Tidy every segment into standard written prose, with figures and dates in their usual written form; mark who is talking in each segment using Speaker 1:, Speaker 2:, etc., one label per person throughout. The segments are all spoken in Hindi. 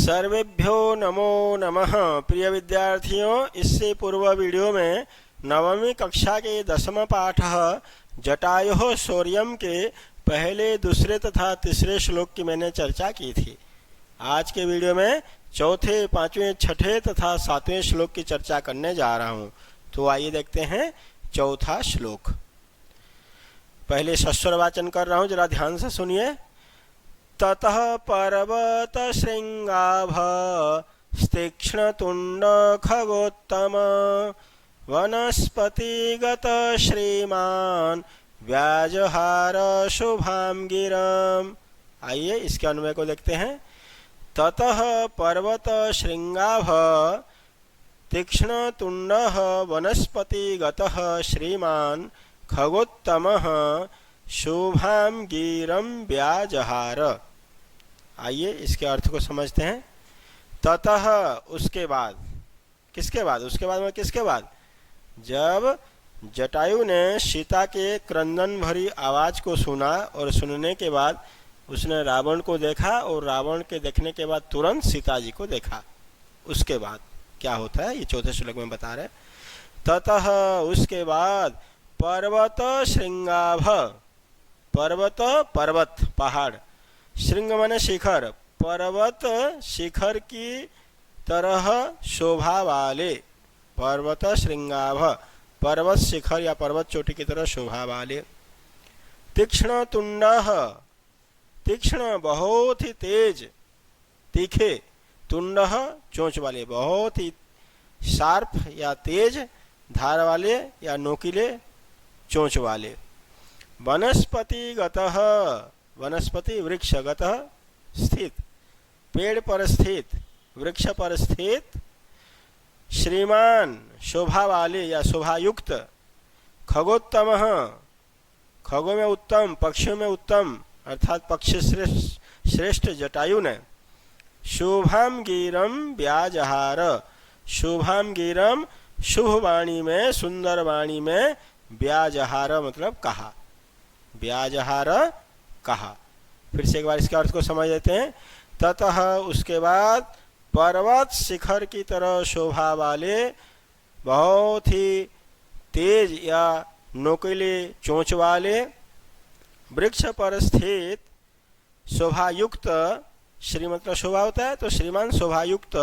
Speaker 1: सर्वेभ्यो नमो नमः। प्रिय विद्यार्थियों, इससे पूर्व वीडियो में नवमी कक्षा के 10वां पाठ जटायुः शौर्यम के पहले, दूसरे तथा तीसरे श्लोक की मैंने चर्चा की थी। आज के वीडियो में चौथे, पांचवें, छठे तथा सातवें श्लोक की चर्चा करने जा रहा हूं। तो आइए देखते हैं चौथा श्लोक। पहले सस्वर वाचन कर रहा हूं, जरा ध्यान से सुनिए। ततः पर्वत श्रृंगाभ तीक्ष्णतुंड खगोत्तम वनस्पतिगत श्रीमान व्याजहार शुभाम गिरम। आइए इसके अन्वय को देखते हैं। ततः पर्वत श्रृंगाभ तीक्ष्णतुंड वनस्पतिगत श्रीमान खगोत्तमः शुभाम गिरम व्याजहार। आइए इसके अर्थ को समझते हैं। ततः उसके बाद, किसके बाद? उसके बाद में किसके बाद? जब जटायु ने सीता के क्रंदन भरी आवाज को सुना और सुनने के बाद उसने रावण को देखा और रावण के देखने के बाद तुरंत सीता जी को देखा। उसके बाद क्या होता है ये चौथे श्लोक में बता रहे। ततः उसके बाद पर्वत श्रृंगाभ, पर्वत पर्वत पहाड़, श्रृंग माने शिखर, पर्वत शिखर की तरह शोभा वाले, पर्वत श्रृंगाभ पर्वत शिखर या पर्वत चोटी की तरह शोभा वाले। तीक्ष्ण तुंड, तीक्ष्ण बहुत ही तेज, तीखे, तुंड चोंच वाले, बहुत ही शार्प या तेज धार वाले या नोकीले चोंच वाले। वनस्पतिगत, वनस्पति वृक्षगत स्थित, पेड़ पर स्थित, वृक्ष पर स्थित। श्रीमान शोभा वाले या शोभायुक्त। खगोत्तम, खगों में उत्तम, पक्षियों में उत्तम अर्थात पक्षी श्रेष्ठ जटायु ने। शुभाम गिरम व्याजहार, शुभाम गिरम शुभ वाणी में, सुंदर वाणी में, व्याजहार मतलब कहा, व्याजहार कहा। फिर से एक बार इसके अर्थ को समझ लेते हैं। ततः उसके बाद पर्वत शिखर की तरह शोभा वाले, बहुत ही तेज या नोकीले चोंच वाले, वृक्ष पर स्थित, शोभायुक्त, श्री मतलब शोभा होता है तो श्रीमान शोभायुक्त,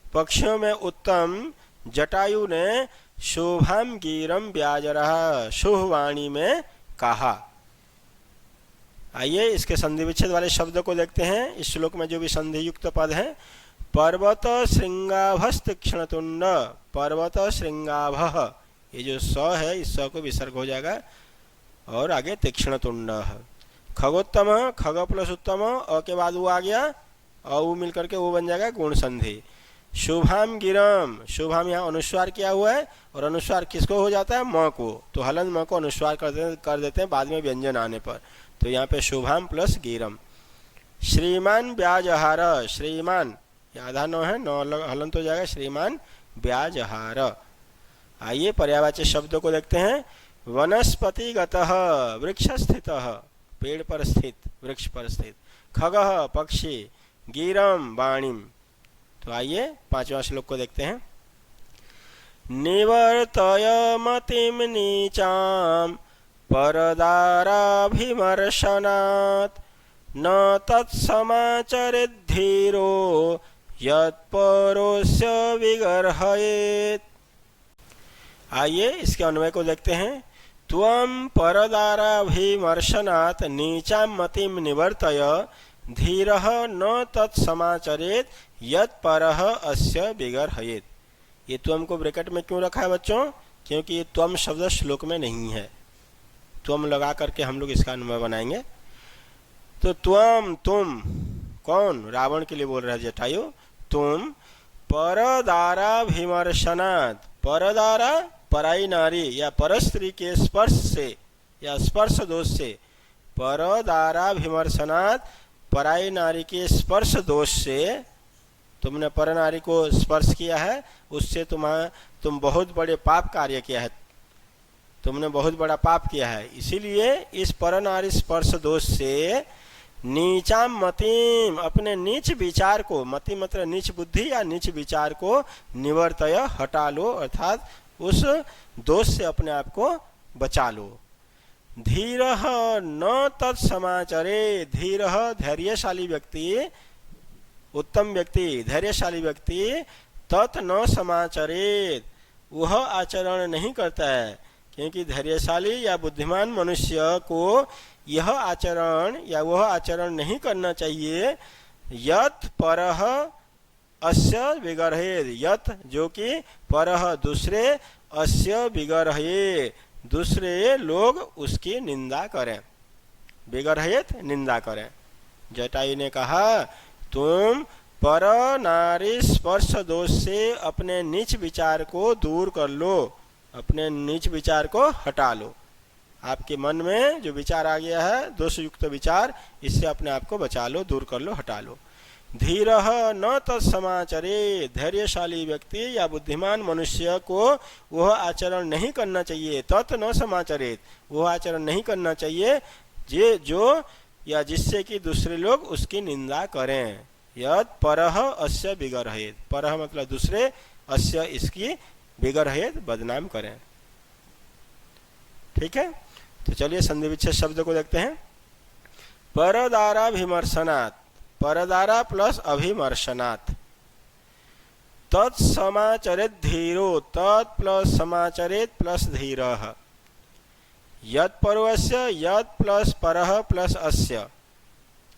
Speaker 1: पक्षियों में उत्तम जटायु ने शोभाम गिरम व्याजरः शुभ वाणी में कहा। आइए इसके संधि विच्छेद वाले शब्द को देखते हैं। इस श्लोक में जो भी संधि युक्त पद है, पर्वत श्रृंगाभस् तीक्ष्णतुंड, पर्वत श्रृंगाभ, ये जो स है इस स को विसर्ग हो जाएगा और आगे तीक्ष्णतुंड। खगोत्तम, खग प्लस उत्तम, अ के बाद वो आ गया, उ मिलकर के वो बन जाएगा गुण संधि। शुभाम गिरम, शुभाम यहाँ अनुस्वार किया हुआ है और अनुस्वार किसको हो जाता है? म को, तो हलन म को अनुस्वार कर देते हैं बाद में व्यंजन आने पर। तो यहाँ पे शुभाम प्लस गिरम। श्रीमान व्याजहार, श्रीमान आधा न है, न हलन तो जाएगा, श्रीमान व्याजहार। आइए पर्यायवाची शब्दों को देखते हैं। वनस्पतिगत वृक्ष स्थित, पेड़ पर स्थित, वृक्ष पर स्थित। खग पक्षी, गिरम वाणिम। तो आइए पांचवा श्लोक को देखते हैं। निवर्तय मतिम नीचाम परदाराभिमर्शनात् न तत्समाचरेत् धीरो यत्परोस्य विगर्हयेत्। आइए इसके अन्वय को देखते हैं। त्वं परदाराभिमर्शनात् नीचां मतिं निवर्तय धीरः न तत्समाचरेत् यत्परः अस्य विगर्हयेत्। ये त्वं को ब्रैकेट में क्यों रखा है बच्चों? क्योंकि ये त्वं शब्द श्लोक में नहीं है। त्वं लगा करके हम लोग इसका अन्वय बनाएंगे। तो त्वं, तुम, कौन? रावण के लिए बोल रहा है जटायु। तुम परदाराभिमर्शनात्, परदारा पराई नारी या परस्त्री के स्पर्श से या स्पर्श दोष से, परदाराभिमर्शनात् पराई नारी के स्पर्श दोष से तुमने पर नारी को स्पर्श किया है, उससे तुम बहुत बड़े पाप कार्य किया है, तुमने बहुत बड़ा पाप किया है। इसीलिए इस पर नारी स्पर्श दोष से नीचाम मतिम, अपने नीच विचार को, मति मतलब नीच बुद्धि या नीच विचार को निवर्तय, हटा लो, अर्थात उस दोष से अपने आप को बचा लो। धीरः न तत्समाचरे, धीरः धैर्यशाली व्यक्ति, उत्तम व्यक्ति, धैर्यशाली व्यक्ति, तत् न समाचरेत, वह आचरण नहीं करता है, क्योंकि धैर्यशाली या बुद्धिमान मनुष्य को यह आचरण या वह आचरण नहीं करना चाहिए। यत परः अस्य विगरहेत, यत जो कि परः दूसरे, अस्य विगरहेत दूसरे लोग उसकी निंदा करें, विगरहेत निंदा करें। जटायु ने कहा तुम पर नारी स्पर्श दोष से अपने नीच विचार को दूर कर लो, अपने नीच विचार को हटा लो। आपके मन में जो विचार आ गया है दोष युक्त विचार, इससे अपने आप को बचा लो, दूर कर लो, हटा लो। धीरः न तत्समाचरे, धैर्यशाली व्यक्ति या बुद्धिमान मनुष्य को वह आचरण नहीं करना चाहिए। तत् न समाचरेत, वह आचरण नहीं करना चाहिए जो या जिससे कि दूसरे लोग उसकी निंदा करें। यद परः अस्य विगरहेत, परः मतलब दूसरे, अस्य इसकी, विगरहेत बदनाम करें। ठीक है, तो चलिए संधि विच्छेद शब्द को देखते हैं। परदाराभिमर्शनात्, परदारा प्लस अभिमर्शनात्, तत्समाचरेत धीरो, तत् प्लस समाचरेत प्लस धीरः, यत् पर्वस्य, यत् प्लस परः प्लस अस्य,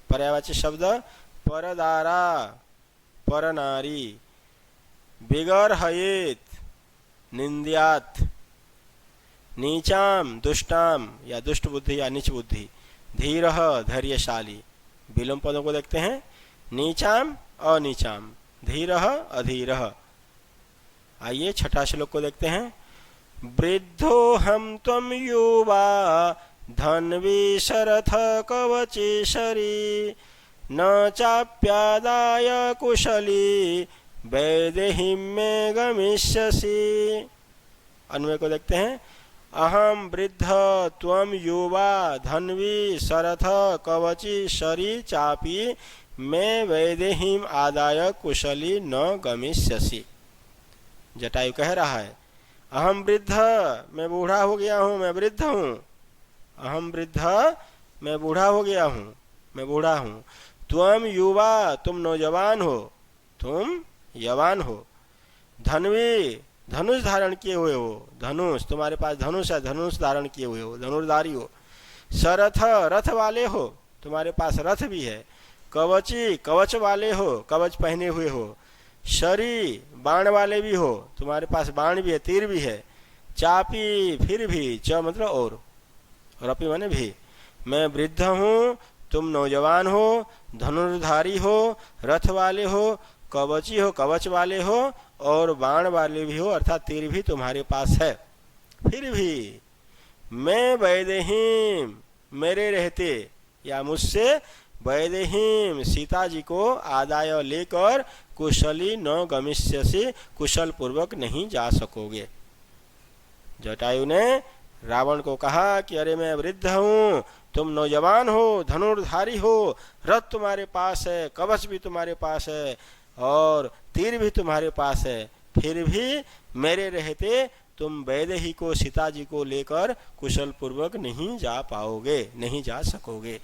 Speaker 1: पर्यायवाची शब्द परदारा परनारी, विगर्हयेत निंद्यात, नीचाम दुष्टाम या दुष्ट बुद्धि या नीच बुद्धि, धीरः धैर्यशाली। विलोम पदों को देखते हैं। नीचाम अनीचाम, धीरः अधीरः। आइए छठा श्लोक को देखते हैं। वृद्धो हम त्वं युवा धन्वी शरथ कवचेशरी, न चाप्यादाय कुशली वैदेहीं में गमिष्यसि। अन्वय को देखते हैं। अहम वृद्ध त्वं युवा धन्वी शरथ कवची शरी चापी मैं वैदेहीं आदाय कुशली न गमिष्यसि। जटायु कह रहा है अहम वृद्ध, मैं बूढ़ा हो गया हूँ, मैं वृद्ध हूँ। अहम वृद्ध, मैं बूढ़ा हो गया हूँ, मैं बूढ़ा हूँ। त्वम युवा, तुम नौजवान हो, तुम यवान हो। धन्वी, धनुष धारण किए हुए हो, धनुष, तुम्हारे पास धनुष है, धनुष धारण किए हुए हो, धनुर्धारी हो। सरथ, रथ वाले हो, तुम्हारे पास रथ भी है। कवची, कवच वाले हो, कवच पहने हुए हो। शरी, बाण वाले भी हो, तुम्हारे पास बाण भी है, तीर भी है। चापी, फिर भी, च मतलब और अपी माने भी। मैं वृद्ध हूँ, तुम नौजवान हो, धनुर्धारी हो, रथ वाले हो, कवची हो, कवच वाले हो, और बाण वाले भी हो, अर्थात तीर भी तुम्हारे पास है। फिर भी मैं वैदेहीं, मेरे रहते या मुझसे, वैदेहीं सीता जी को आदाय लेकर कुशली न गमिष्यसि, कुशल पूर्वक नहीं जा सकोगे। जटायु ने रावण को कहा कि अरे मैं वृद्ध हूँ, तुम नौजवान हो, धनुर्धारी हो, रथ तुम्हारे पास है, कवच भी तुम्हारे पास है और तीर भी तुम्हारे पास है, फिर भी मेरे रहते तुम वैदेही को, सीता जी को लेकर कुशल पूर्वक नहीं जा पाओगे, नहीं जा सकोगे।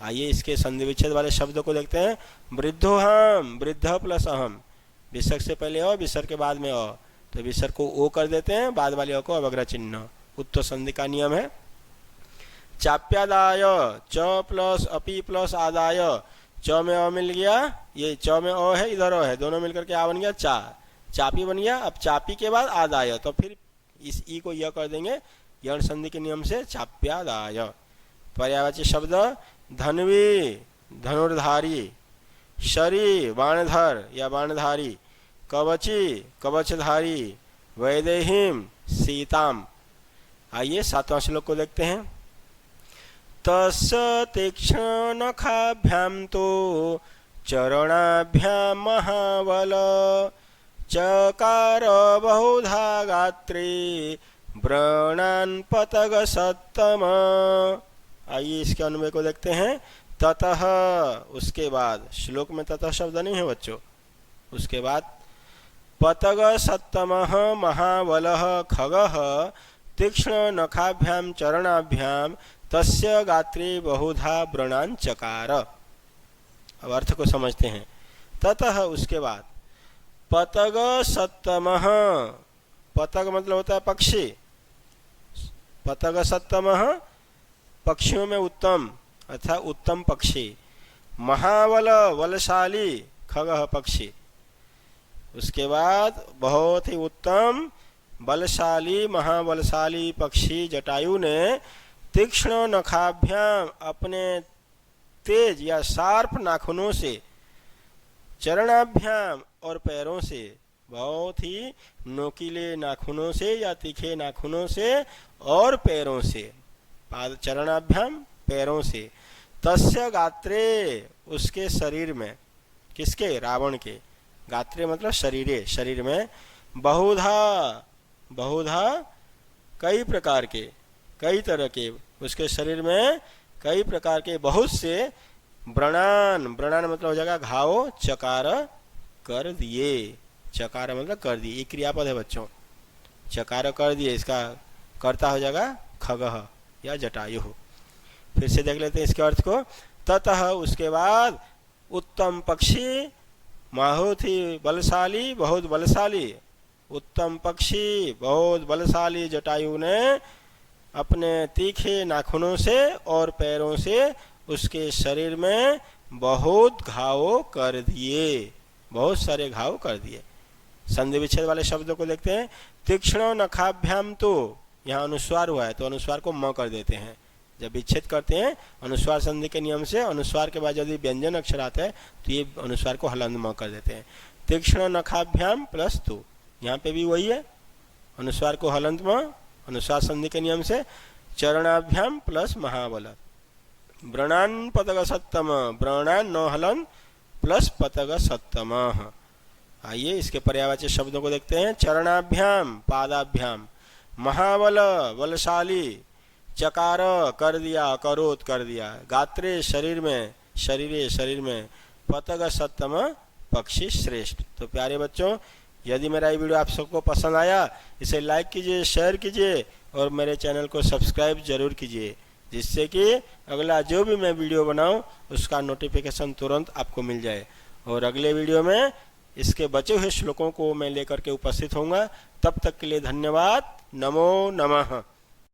Speaker 1: आइए इसके संधि विच्छेद वाले शब्द को देखते हैं। वृद्धो हम, वृद्ध प्लस अहम, विसर्ग से पहले अ, विसर्ग के बाद में अ, तो विसर्ग को ओ कर देते हैं, बाद वाले अ को अवग्रह चिन्ह। उत्तर संधि का नियम है। चाप्यादाय, च प्लस अपी प्लस आदाय, च में अ मिल गया, ये च में अ है, इधर अ है, दोनों मिलकर के आ बन गया चा, चापी बन गया। अब चापी के बाद आदाय, तो फिर इस ई को यह कर देंगे यण संधि के नियम से, चाप्यादाय। पर्यायवाची शब्द धन्वी, धनुर्धारी। शरी, बाणधर या बाणधारी। कवची, कवचधारी। वैदेहीं, सीताम। आइए सातवां श्लोक को देखते हैं। तस्य तीक्ष्ण नखाभ्याम तो चरणाभ्याम महाबल, चकार बहुधा गात्रे व्रणान् पतग सत्तम। आइए इसके अन्वय को देखते हैं। ततः उसके बाद, श्लोक में ततः शब्द नहीं है बच्चों, उसके बाद पतग सत्तमः महाबलः खगः तीक्ष्ण नखाभ्याम चरणाभ्याम तस्य गात्रे बहुधा व्रणान चकार। अब अर्थ को समझते हैं। ततः उसके बाद पतग सत्तमः, पतग मतलब होता है पक्षी, पतग सत्तमः पक्षियों में उत्तम अर्थात उत्तम पक्षी, महाबल बलशाली खगः पक्षी, उसके बाद बहुत ही उत्तम बलशाली महाबलशाली पक्षी जटायु ने तीक्ष्ण नखाभ्याम अपने तेज या शार्प नाखूनों से, चरणाभ्याम और पैरों से, बहुत ही नोकीले नाखूनों से या तीखे नाखूनों से और पैरों से, पाद चरणाभ्याम पैरों से, तस्य गात्रे उसके शरीर में, किसके, रावण के, गात्रे मतलब शरीरे, शरीर में, बहुधा, बहुधा कई प्रकार के, कई तरह के, उसके शरीर में कई प्रकार के बहुत से व्रणान, व्रणान मतलब हो जाएगा घाव, चकार कर दिए, चकार मतलब कर दिए, ये क्रियापद है बच्चों, चकार कर दिए, इसका कर्ता हो जाएगा खगः या जटायु। फिर से देख लेते हैं इसके अर्थ को। ततः उसके बाद उत्तम पक्षी, बहुत ही बलशाली, बहुत बलशाली, उत्तम पक्षी बहुत बलशाली जटायु ने अपने तीखे नाखूनों से और पैरों से उसके शरीर में बहुत घाव कर दिए, बहुत सारे घाव कर दिए। संधि विच्छेद वाले शब्दों को देखते हैं। तीक्ष्ण नखाभ्याम, तो यहाँ अनुस्वार हुआ है तो अनुस्वार को म कर देते हैं। जब विच्छेद करते हैं अनुस्वार संधि के नियम से, अनुस्वार के बाद यदि व्यंजन अक्षर आता है तो ये अनुस्वार को हलंत म कर देते हैं। तीक्ष्ण नखाभ्याम प्लस तु, यहाँ पे भी वही है, अनुस्वार को हलंत म, अनुस्वार संधि के नियम से, चरणाभ्याम प्लस महाबल, व्रणान पतग सत्तम, व्रणान न हलन प्लस पतग सत्तम। आइए इसके पर्यायवाची शब्दों को देखते हैं। चरणाभ्याम पादाभ्याम, महाबल बलशाली, चकार कर दिया, करोत कर दिया, गात्रे शरीर में, शरीरे शरीर में, पतग सत्तम पक्षी श्रेष्ठ। तो प्यारे बच्चों, यदि मेरा ये वीडियो आप सबको पसंद आया इसे लाइक कीजिए, शेयर कीजिए और मेरे चैनल को सब्सक्राइब जरूर कीजिए, जिससे कि अगला जो भी मैं वीडियो बनाऊं उसका नोटिफिकेशन तुरंत आपको मिल जाए। और अगले वीडियो में इसके बचे हुए श्लोकों को मैं लेकर के उपस्थित होऊंगा। तब तक के लिए धन्यवाद। नमो नमः।